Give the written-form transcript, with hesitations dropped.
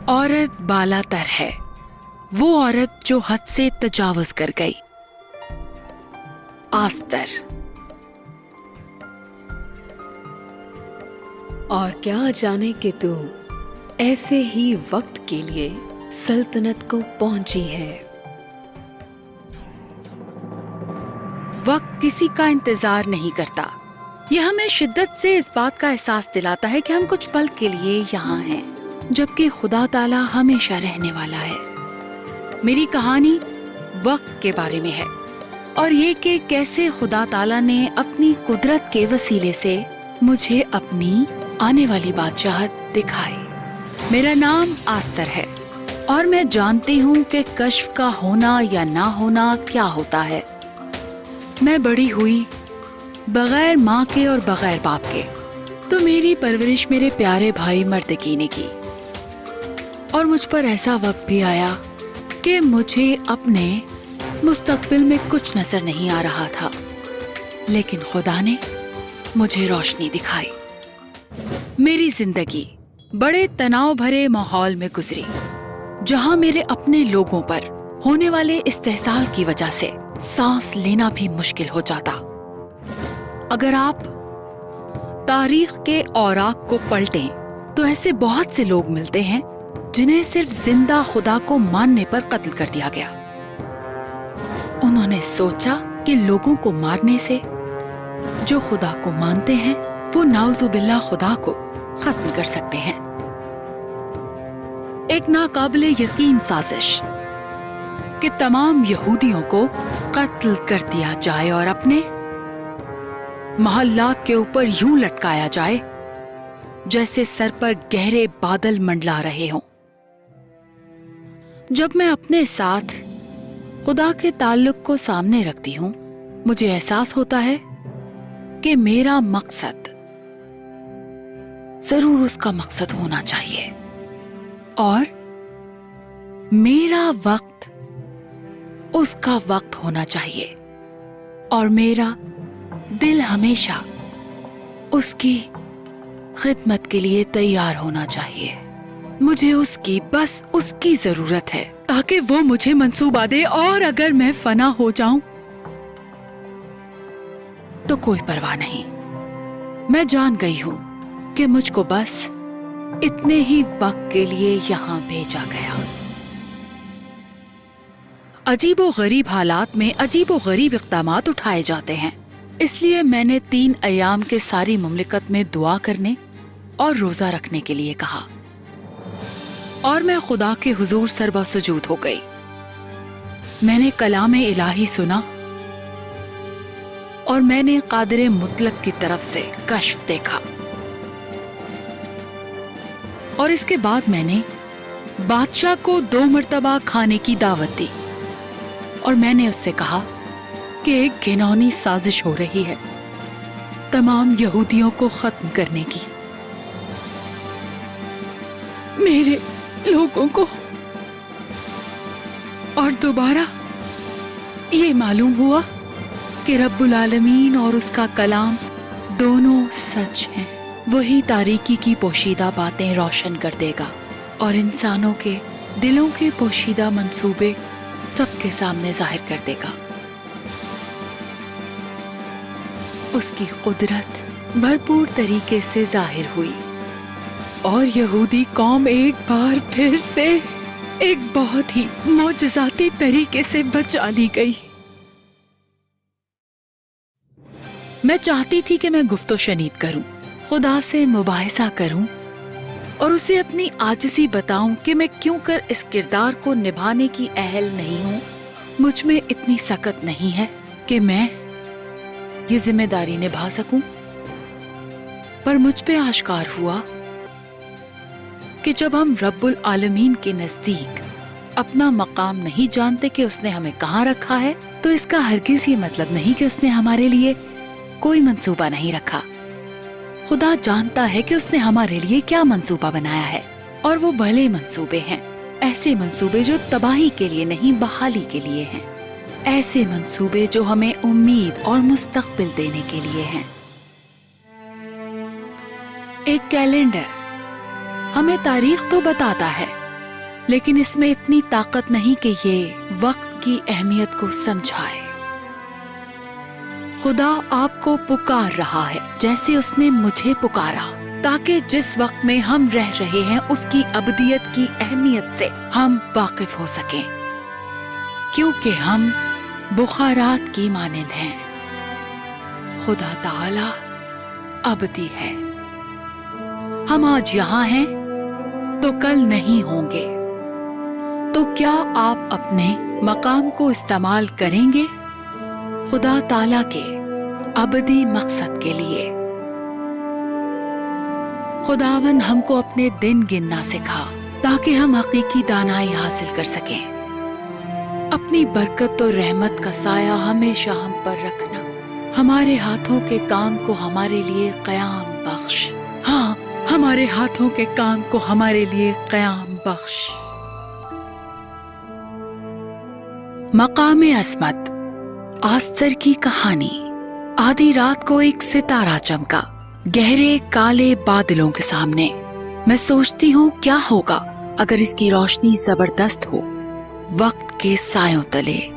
عورت بالا تر ہے، وہ عورت جو حد سے تجاوز کر گئی۔ آستر۔ اور کیا جانے کہ تو ایسے ہی وقت کے لیے سلطنت کو پہنچی ہے۔ وقت کسی کا انتظار نہیں کرتا، یہ ہمیں شدت سے اس بات کا احساس دلاتا ہے کہ ہم کچھ پل کے لیے یہاں ہیں، جبکہ خدا تعالیٰ ہمیشہ رہنے والا ہے۔ میری کہانی وقت کے بارے میں ہے، اور یہ کہ کیسے خدا تعالیٰ نے اپنی قدرت کے وسیلے سے مجھے اپنی آنے والی بادشاہت دکھائی۔ میرا نام آستر ہے، اور میں جانتی ہوں کہ کشف کا ہونا یا نہ ہونا کیا ہوتا ہے۔ میں بڑی ہوئی بغیر ماں کے اور بغیر باپ کے، تو میری پرورش میرے پیارے بھائی مردکی نے کی، اور مجھ پر ایسا وقت بھی آیا کہ مجھے اپنے مستقبل میں کچھ نظر نہیں آ رہا تھا، لیکن خدا نے مجھے روشنی دکھائی۔ میری زندگی بڑے تناؤ بھرے ماحول میں گزری، جہاں میرے اپنے لوگوں پر ہونے والے استحصال کی وجہ سے سانس لینا بھی مشکل ہو جاتا۔ اگر آپ تاریخ کے اوراق کو پلٹیں تو ایسے بہت سے لوگ ملتے ہیں جنہیں صرف زندہ خدا کو ماننے پر قتل کر دیا گیا۔ انہوں نے سوچا کہ لوگوں کو مارنے سے جو خدا کو مانتے ہیں وہ نعوذ باللہ خدا کو ختم کر سکتے ہیں۔ ایک ناقابل یقین سازش کہ تمام یہودیوں کو قتل کر دیا جائے اور اپنے محلات کے اوپر یوں لٹکایا جائے جیسے سر پر گہرے بادل منڈلا رہے ہوں۔ جب میں اپنے ساتھ خدا کے تعلق کو سامنے رکھتی ہوں، مجھے احساس ہوتا ہے کہ میرا مقصد ضرور اس کا مقصد ہونا چاہیے، اور میرا وقت اس کا وقت ہونا چاہیے، اور میرا دل ہمیشہ اس کی خدمت کے لیے تیار ہونا چاہیے۔ مجھے بس اس کی ضرورت ہے تاکہ وہ مجھے منصوبہ دے، اور اگر میں فنا ہو جاؤں تو کوئی پرواہ نہیں۔ میں جان گئی ہوں کہ مجھ کو بس اتنے ہی وقت کے لیے یہاں بھیجا گیا۔ عجیب و غریب حالات میں عجیب و غریب اقدامات اٹھائے جاتے ہیں، اس لیے میں نے 3 ایام کے ساری مملکت میں دعا کرنے اور روزہ رکھنے کے لیے کہا، اور میں خدا کے حضور سربا سجود ہو گئی۔ میں نے کلام الہی سنا، اور میں نے قادر مطلق کی طرف سے کشف دیکھا، اور اس کے بعد میں نے بادشاہ کو 2 مرتبہ کھانے کی دعوت دی، اور میں نے اس سے کہا کہ ایک گھناؤنی سازش ہو رہی ہے تمام یہودیوں کو ختم کرنے کی، میرے لوگوں کو۔ اور دوبارہ یہ معلوم ہوا کہ رب العالمین اور اس کا کلام دونوں سچ ہیں۔ وہی تاریکی کی پوشیدہ باتیں روشن کر دے گا، اور انسانوں کے دلوں کے پوشیدہ منصوبے سب کے سامنے ظاہر کر دے گا۔ اس کی قدرت بھرپور طریقے سے ظاہر ہوئی، اور یہودی قوم ایک بار پھر سے ایک بہت ہی معجزاتی طریقے سے بچا لی گئی۔ میں چاہتی تھی کہ میں گفت و شنید کروں، خدا سے مباحثہ کروں، اور اسے اپنی عاجزی بتاؤں کہ میں کیوں کر اس کردار کو نبھانے کی اہل نہیں ہوں، مجھ میں اتنی سکت نہیں ہے کہ میں یہ ذمہ داری نبھا سکوں۔ پر مجھ پہ آشکار ہوا کہ جب ہم رب العالمین کے نزدیک اپنا مقام نہیں جانتے کہ اس نے ہمیں کہاں رکھا ہے، تو اس کا ہرگز یہ مطلب نہیں کہ اس نے ہمارے لیے کوئی منصوبہ نہیں رکھا۔ خدا جانتا ہے کہ اس نے ہمارے لیے کیا منصوبہ بنایا ہے، اور وہ بھلے منصوبے ہیں، ایسے منصوبے جو تباہی کے لیے نہیں بحالی کے لیے ہیں، ایسے منصوبے جو ہمیں امید اور مستقبل دینے کے لیے ہیں۔ ایک کیلنڈر ہمیں تاریخ تو بتاتا ہے، لیکن اس میں اتنی طاقت نہیں کہ یہ وقت کی اہمیت کو سمجھائے۔ خدا آپ کو پکار رہا ہے جیسے اس نے مجھے پکارا، تاکہ جس وقت میں ہم رہ رہے ہیں اس کی ابدیت کی اہمیت سے ہم واقف ہو سکیں، کیونکہ ہم بخارات کی مانند ہیں۔ خدا تعالی ابدی ہے۔ ہم آج یہاں ہیں تو کل نہیں ہوں گے، تو کیا آپ اپنے مقام کو استعمال کریں گے خدا تعالی کے ابدی مقصد کے لیے؟ خداوند ہم کو اپنے دن گننا سکھا تاکہ ہم حقیقی دانائی حاصل کر سکیں۔ اپنی برکت اور رحمت کا سایہ ہمیشہ ہم پر رکھنا۔ ہمارے ہاتھوں کے کام کو ہمارے لیے قیام بخش۔ ہاں، ہمارے ہاتھوں کے کام کو ہمارے لیے قیام بخش۔ مقام عصمت۔ آستر کی کہانی۔ آدھی رات کو ایک ستارہ چمکا گہرے کالے بادلوں کے سامنے۔ میں سوچتی ہوں کیا ہوگا اگر اس کی روشنی زبردست ہو۔ وقت کے سایوں تلے